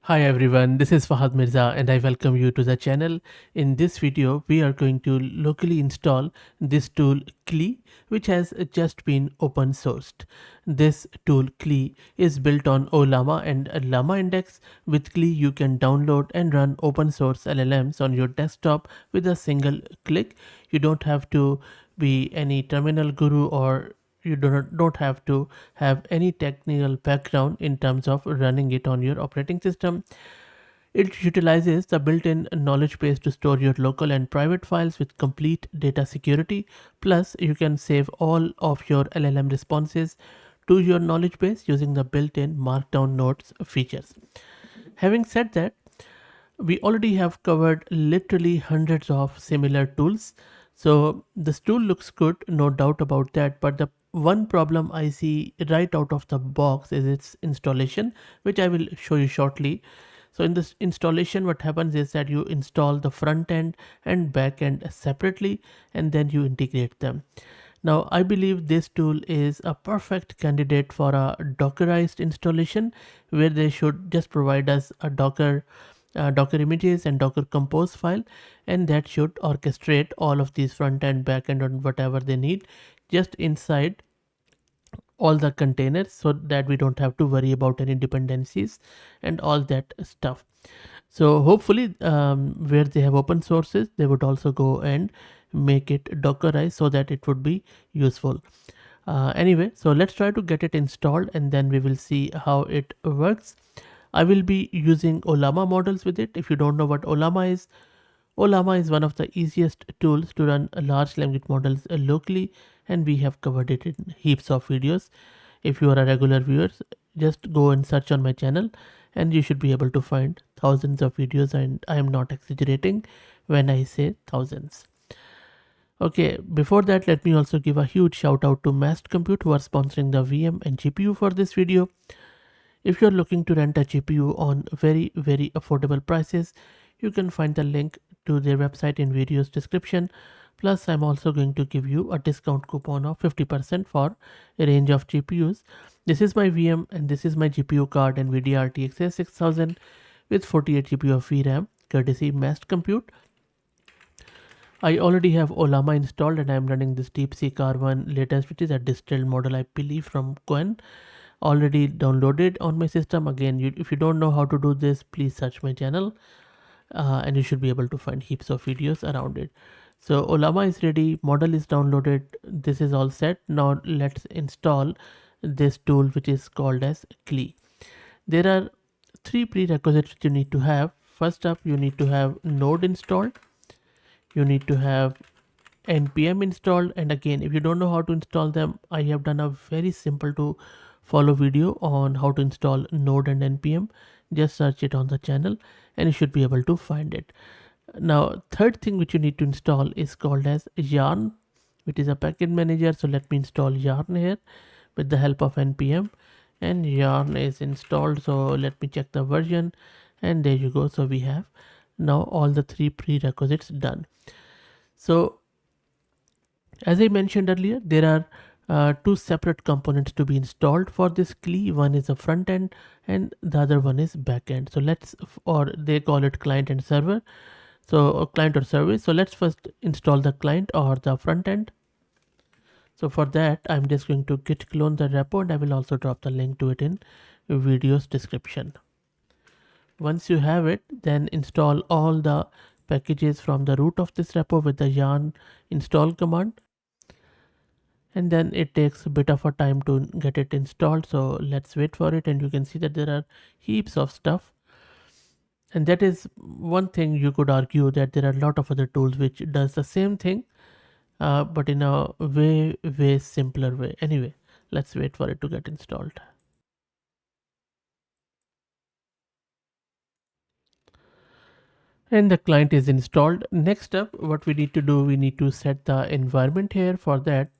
Hi everyone, this is Fahad Mirza and I welcome you to the channel. In this video, we are going to locally install this tool Klee, which has just been open sourced. This tool Klee is built on Ollama and Llama Index. With Klee, you can download and run open source LLMs on your desktop with a single click. You don't have to be any terminal guru, or you don't have to have any technical background in terms of running it on your operating system. It utilizes the built-in knowledge base to store your local and private files with complete data security. Plus, you can save all of your LLM responses to your knowledge base using the built-in markdown notes features. Having said that, we already have covered literally hundreds of similar tools. So this tool looks good, no doubt about that. But the one problem I see right out of the box is its installation, which I will show you shortly. So in this installation, what happens is that you install the front end and back end separately, and then you integrate them. Now, I believe this tool is a perfect candidate for a Dockerized installation, where they should just provide us a Docker images and Docker Compose file, and that should orchestrate all of these front end, back end, and whatever they need just inside all the containers, so that we don't have to worry about any dependencies and all that stuff. So hopefully, where they have open sources, they would also go and make it Dockerized so that it would be useful. Anyway, so let's try to get it installed and then we will see how it works. I will be using Ollama models with it. If you don't know what Ollama is one of the easiest tools to run large language models locally, and we have covered it in heaps of videos. If you are a regular viewer, just go and search on my channel and you should be able to find thousands of videos, and I am not exaggerating when I say thousands. Okay, before that, let me also give a huge shout out to Mast Compute, who are sponsoring the VM and GPU for this video. If you're looking to rent a GPU on very affordable prices, you can find the link to their website in video's description. Plus, I'm also going to give you a discount coupon of 50% for a range of GPUs. This is my VM and this is my GPU card, NVIDIA RTX 6000 with 48 GB of VRAM, courtesy Mast Compute. I already have Ollama installed and I'm running this DeepSeek R1 latest, which is a distilled model, I believe, from Quen, already downloaded on my system. Again, if you don't know how to do this, please search my channel, and you should be able to find heaps of videos around it. So Ollama is ready, model is downloaded, this is all set. Now let's install this tool, which is called as Klee. There are three prerequisites which you need to have. First up, you need to have Node installed, you need to have npm installed, and again, if you don't know how to install them, I have done a very simple to follow video on how to install Node and npm. Just search it on the channel and you should be able to find it. Now, third thing which you need to install is called as Yarn, which is a package manager. So let me install Yarn here with the help of npm, and Yarn is installed. So let me check the version, and there you go. So we have now all the three prerequisites done. So as I mentioned earlier, there are two separate components to be installed for this Klee. One is the front end and the other one is back end. So or they call it client and server. So client or service. So let's first install the client or the front end. So for that, I'm just going to git clone the repo, and I will also drop the link to it in video's description. Once you have it, then install all the packages from the root of this repo with the yarn install command, and then it takes a bit of a time to get it installed. So let's wait for it, and you can see that there are heaps of stuff. And that is one thing you could argue, that there are a lot of other tools which does the same thing, but in a way simpler way. Anyway, let's wait for it to get installed. And the client is installed. Next up, what we need to do, we need to set the environment here. For that,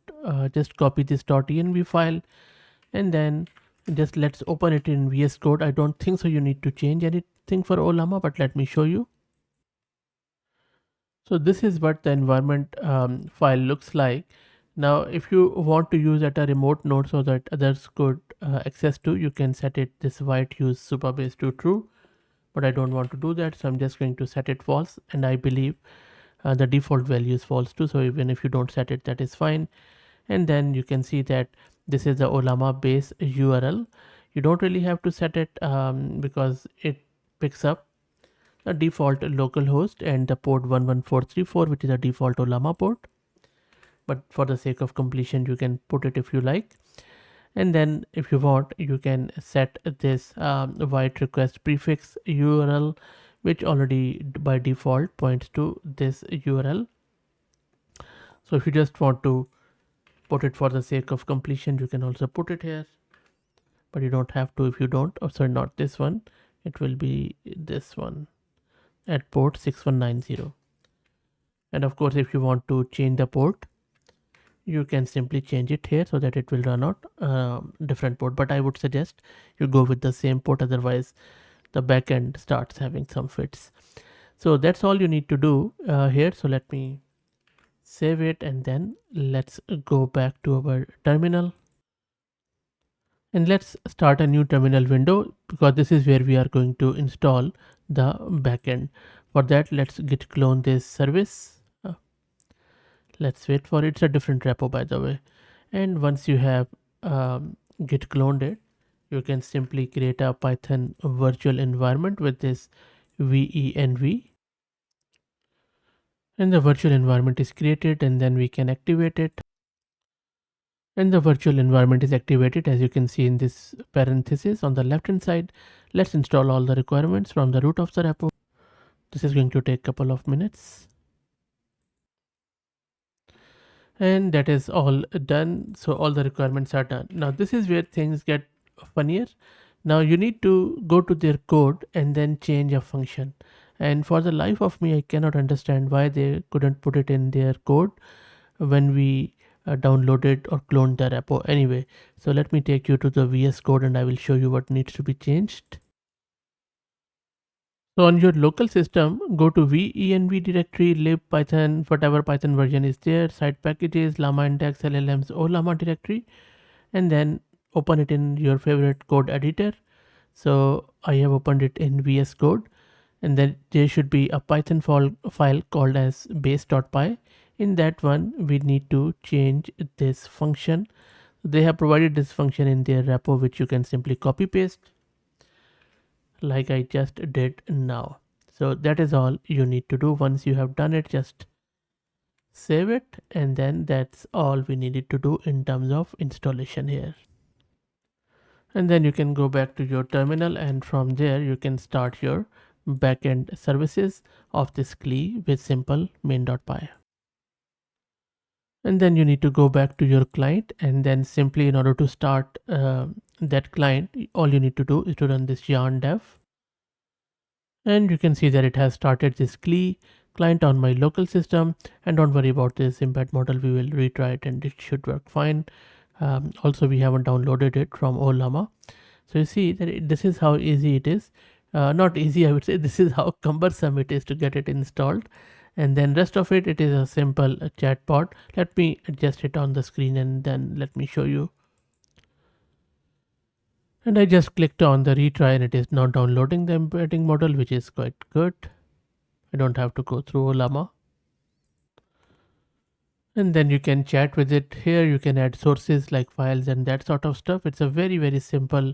just copy this .env file, and then just let's open it in VS Code. I don't think so you need to change anything for Ollama, but let me show you. So this is what the environment file looks like. Now, if you want to use at a remote node so that others could access to, you can set it this white use superbase to true. but I don't want to do that, so I'm just going to set it false, and I believe the default value is false too, so even if you don't set it, that is fine. And then you can see that this is the Ollama base URL. You don't really have to set it because it picks up the default local host and the port 11434, which is a default Ollama port, but for the sake of completion you can put it if you like. And then if you want, you can set this white request prefix URL, which already by default points to this URL. So if you just want to put it for the sake of completion, you can also put it here, but you don't have to if you don't. Oh, sorry, not this one, it will be this one at port 6190. And of course, if you want to change the port, you can simply change it here so that it will run out different port, but I would suggest you go with the same port, otherwise the backend starts having some fits. So that's all you need to do here. So let me save it, and then let's go back to our terminal, and let's start a new terminal window, because this is where we are going to install the backend. For that, let's git clone this service. Let's wait for it. It's a different repo, by the way. And once you have git cloned it, you can simply create a Python virtual environment with this venv, and the virtual environment is created, and then we can activate it. And the virtual environment is activated, as you can see in this parenthesis on the left hand side. Let's install all the requirements from the root of the repo. This is going to take a couple of minutes. And that is all done. So all the requirements are done. Now this is where things get funnier. Now you need to go to their code and then change a function. And for the life of me, I cannot understand why they couldn't put it in their code when we downloaded or cloned the repo anyway. So let me take you to the VS Code and I will show you what needs to be changed. So on your local system, go to venv directory, lib python, whatever Python version is there, site packages, llama index, LLMs, Ollama directory, and then open it in your favorite code editor. So I have opened it in VS Code, and then there should be a Python file called as base.py. In that one, we need to change this function. They have provided this function in their repo, which you can simply copy paste like I just did now. So that is all you need to do. Once you have done it, just save it, and then that's all we needed to do in terms of installation here. And then you can go back to your terminal, and from there you can start your backend services of this Klee with simple main.py. And then you need to go back to your client, and then simply in order to start that client, all you need to do is to run this yarn dev. And you can see that it has started this Klee client on my local system. And don't worry about this embed model, we will retry it and it should work fine. Also, we haven't downloaded it from Ollama. So you see that this is how easy it is. Not easy, I would say, this is how cumbersome it is to get it installed. And then rest of it, it is a simple chatbot. Let me adjust it on the screen, and then let me show you. And I just clicked on the retry, and it is now downloading the embedding model, which is quite good. I don't have to go through Ollama. And then you can chat with it. Here you can add sources like files and that sort of stuff. It's a very, very simple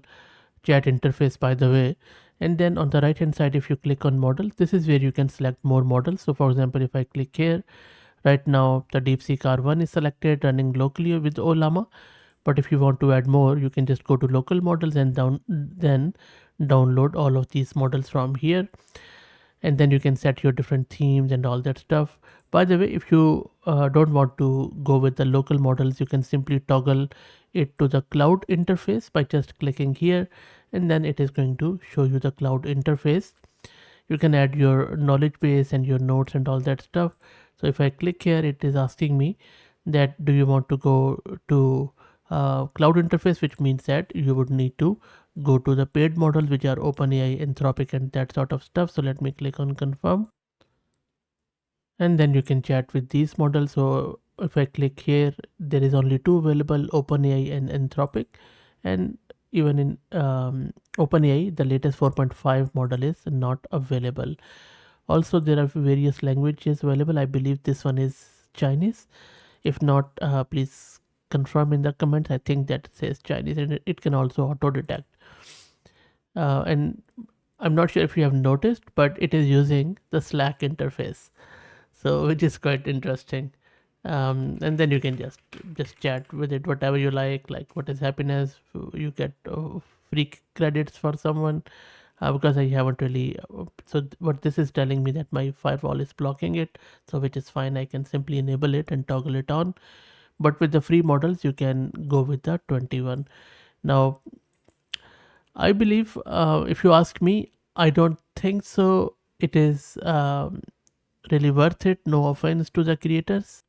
chat interface, by the way. And then on the right hand side, if you click on models, this is where you can select more models. So for example, if I click here, right now the DeepSeek R1 is selected, running locally with Ollama. But if you want to add more, you can just go to local models and then download all of these models from here. And then you can set your different themes and all that stuff. By the way, if you don't want to go with the local models, you can simply toggle it to the cloud interface by just clicking here, and then it is going to show you the cloud interface. You can add your knowledge base and your notes and all that stuff. So if I click here, it is asking me that do you want to go to cloud interface, which means that you would need to go to the paid models, which are OpenAI, Anthropic, and that sort of stuff. So let me click on confirm, and then you can chat with these models. So if I click here, there is only two available, OpenAI and Anthropic. And even in OpenAI, the latest 4.5 model is not available. Also, there are various languages available. I believe this one is Chinese. If not, please confirm in the comments. I think that says Chinese, and it can also auto detect. And I'm not sure if you have noticed, but it is using the Slack interface, so which is quite interesting. And then you can just chat with it whatever you like what is happiness. You get free credits for someone, because I haven't really. What this is telling me that my firewall is blocking it, so which is fine. I can simply enable it and toggle it on. But with the free models, you can go with the 21. Now, I believe, if you ask me, I don't think so. It is really worth it. No offense to the creators.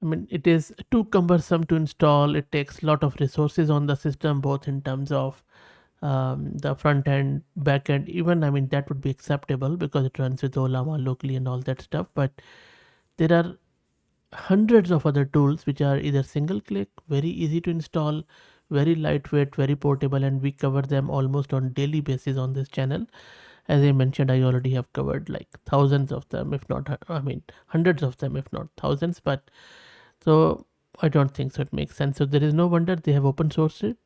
I mean, it is too cumbersome to install. It takes a lot of resources on the system, both in terms of the front end, back end. Even, I mean, that would be acceptable because it runs with Ollama locally and all that stuff. But there are hundreds of other tools which are either single click, very easy to install, very lightweight, very portable, and we cover them almost on daily basis on this channel. As I mentioned, I already have covered like thousands of them, if not, I mean, hundreds of them, if not thousands. But so I don't think so it makes sense. So there is no wonder they have open sourced it.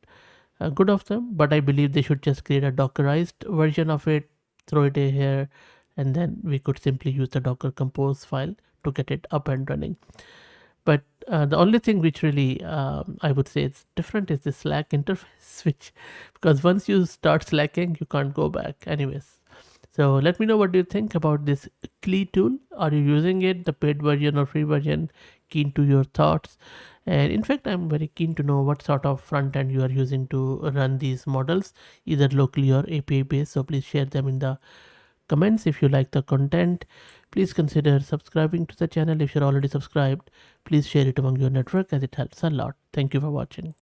Good of them, but I believe they should just create a Dockerized version of it, throw it in here, and then we could simply use the Docker Compose file to get it up and running. But the only thing which really I would say it's different is the Slack interface, which, because once you start slacking, you can't go back. Anyways, so let me know what do you think about this Klee tool. Are you using it, the paid version or free version? Keen to your thoughts. And in fact, I'm very keen to know what sort of front end you are using to run these models, either locally or API based. So please share them in the comments. If you like the content, please consider subscribing to the channel. If you're already subscribed, please share it among your network as it helps a lot. Thank you for watching.